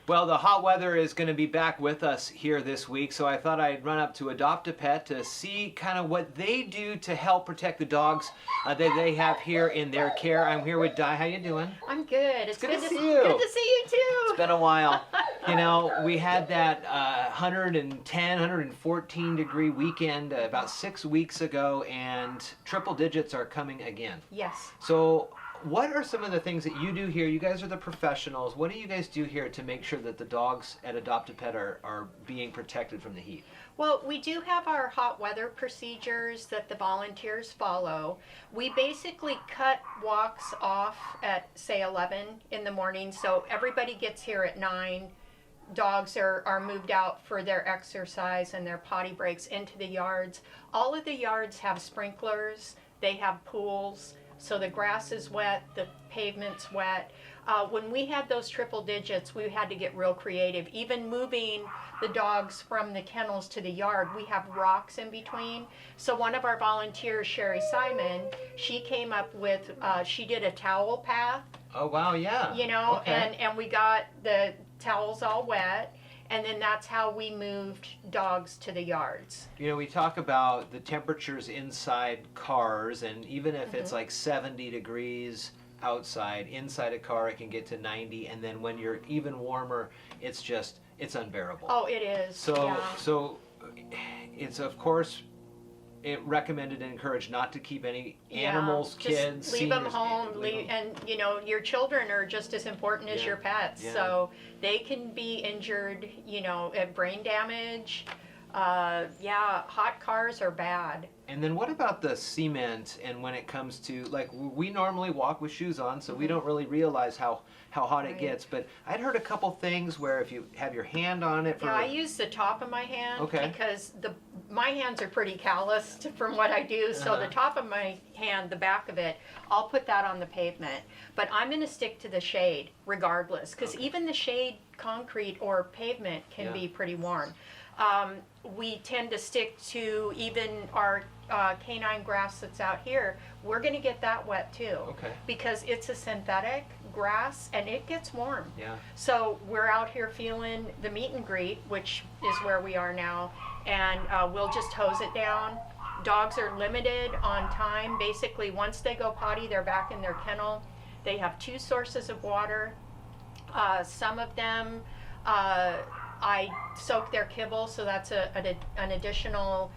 Well, the hot weather is going to be back with us here this week, so I thought I'd run up to AdoptAPet to see kind of what they do to help protect the dogs that they have here in their care. I'm here with Di. How you doing? I'm good. It's good to see you. Good to see you too. It's been a while. You know, we had that 110, 114 degree weekend about 6 weeks ago, and triple digits are coming again. Yes. So what are some of the things that you do here? You guys are the professionals. What do you guys do here to make sure that the dogs at AdoptAPet are being protected from the heat? Well, we do have our hot weather procedures that the volunteers follow. We basically cut walks off at, say, 11 in the morning, so everybody gets here at 9. Dogs are moved out for their exercise and their potty breaks into the yards. All of the yards have sprinklers. They have pools. So the grass is wet, the pavement's wet. When we had those triple digits, we had to get real creative. Even moving the dogs from the kennels to the yard, we have rocks in between. So one of our volunteers, Sherry Simon, she came up with, she did a towel path. Oh, wow, yeah. You know, okay. and we got the towels all wet. And then that's how we moved dogs to the yards. You know, we talk about the temperatures inside cars, and even if it's like 70 degrees outside, inside a car it can get to 90, and then when you're even warmer, it's unbearable. Oh, it is. So, yeah. so it's of course recommended and encouraged not to keep any animals, just kids, leave them seniors, home. And you know, your children are just as important as your pets. Yeah. So they can be injured, you know, brain damage. Hot cars are bad. And then what about the cement, and when it comes to, like, we normally walk with shoes on, so we don't really realize how hot it gets, but I'd heard a couple things where if you have your hand on it I use the top of my hand because my hands are pretty calloused from what I do, so the top of my hand, the back of it, I'll put that on the pavement. But I'm going to stick to the shade regardless, because even the shade, concrete or pavement, can be pretty warm. We tend to stick to even our canine grass that's out here. We're going to get that wet too, because it's a synthetic grass and it gets warm. Yeah. So we're out here feeling the meet and greet, which is where we are now, and we'll just hose it down. Dogs are limited on time. Basically, once they go potty, they're back in their kennel. They have 2 sources of water. Some of them, I soak their kibble, so that's an additional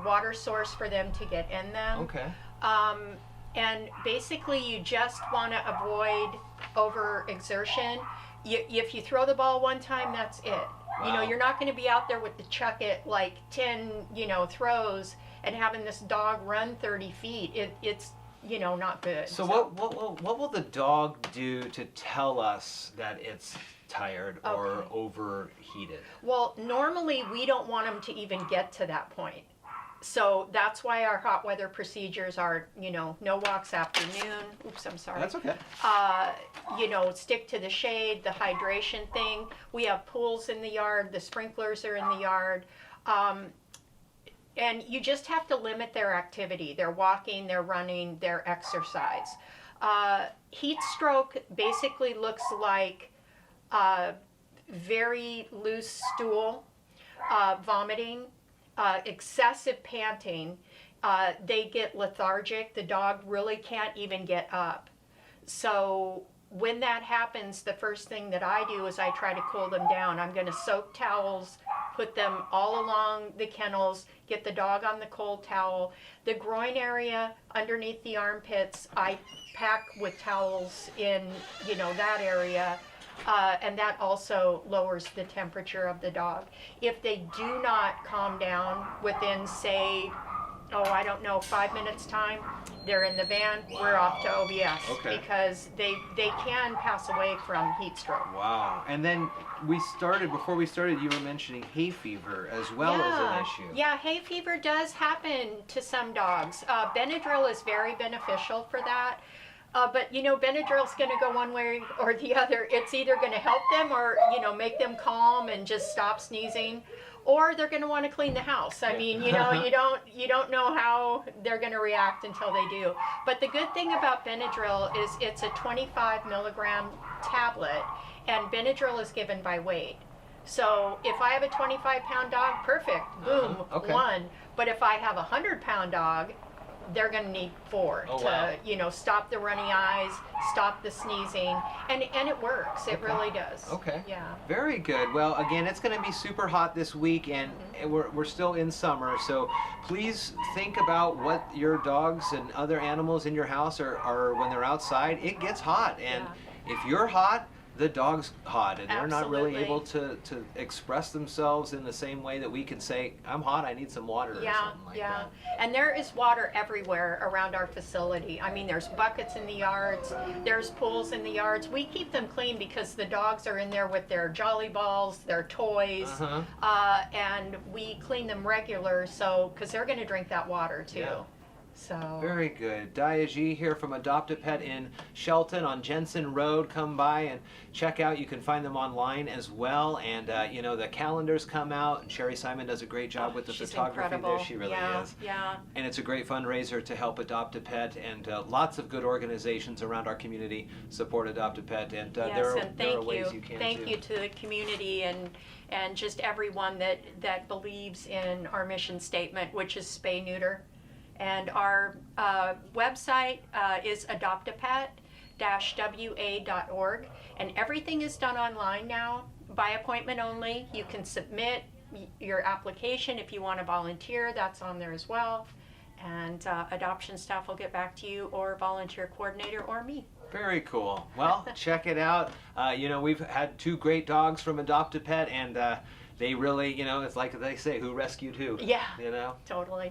water source for them to get in them. Okay. And basically, you just want to avoid overexertion. If you throw the ball one time, that's it. Wow. You know, you're not going to be out there with the chuck it like 10, throws and having this dog run 30 feet. It's not good. So what will the dog do to tell us that it's tired or overheated? Well, normally we don't want them to even get to that point. So that's why our hot weather procedures are, no walks after noon. Oops, I'm sorry. That's okay. Stick to the shade, the hydration thing. We have pools in the yard. The sprinklers are in the yard. And you just have to limit their activity. Their walking, their running, their exercise. Heat stroke basically looks like very loose stool, vomiting, excessive panting. They get lethargic. The dog really can't even get up. So when that happens, the first thing that I do is I try to cool them down. I'm going to soak towels, put them all along the kennels, get the dog on the cold towel. The groin area underneath the armpits, I pack with towels in, that area. And that also lowers the temperature of the dog. If they do not calm down within, say, 5 minutes time, they're in the van, we're off to OBS. Because they can pass away from heat stroke. Wow. And then before we started, you were mentioning hay fever as well as an issue. Yeah, hay fever does happen to some dogs. Benadryl is very beneficial for that. But Benadryl's going to go one way or the other. It's either going to help them or, make them calm and just stop sneezing, or they're going to want to clean the house. I mean, you don't know how they're going to react until they do. But the good thing about Benadryl is it's a 25 milligram tablet, And Benadryl is given by weight. So if I have a 25-pound dog, perfect, boom, Okay. 1. But if I have a 100-pound dog, they're going to need 4 Oh, to, wow. you know, stop the runny eyes, stop the sneezing, and it works. It really does. Okay. Yeah. Very good. Well, again, it's going to be super hot this week, and we're still in summer, so please think about what your dogs and other animals in your house are when they're outside. It gets hot, and if you're hot, the dog's hot, and they're not really Absolutely. able to express themselves in the same way that we can say, I'm hot, I need some water, or something like that. And there is water everywhere around our facility. I mean, there's buckets in the yards, there's pools in the yards. We keep them clean because the dogs are in there with their jolly balls, their toys, and we clean them regular, so because they're going to drink that water too. Yeah. So Very good. Agee here from AdoptAPet in Shelton on Jensen Road. Come by and check out. You can find them online as well. And, you know, the calendars come out. And Sherry Simon does a great job with the she's photography incredible. there. She really is. Yeah. And it's a great fundraiser to help AdoptAPet. And lots of good organizations around our community support AdoptAPet. And there are ways you can Thank too. you to the community and just everyone that believes in our mission statement, which is spay neuter. And our website is AdoptAPet-wa.org, and everything is done online now, by appointment only. You can submit your application if you want to volunteer, that's on there as well. And adoption staff will get back to you, or volunteer coordinator, or me. Very cool. Well, check it out. You know, we've had 2 great dogs from AdoptAPet, and they really, you know, it's like they say, who rescued who? Yeah, You know? totally.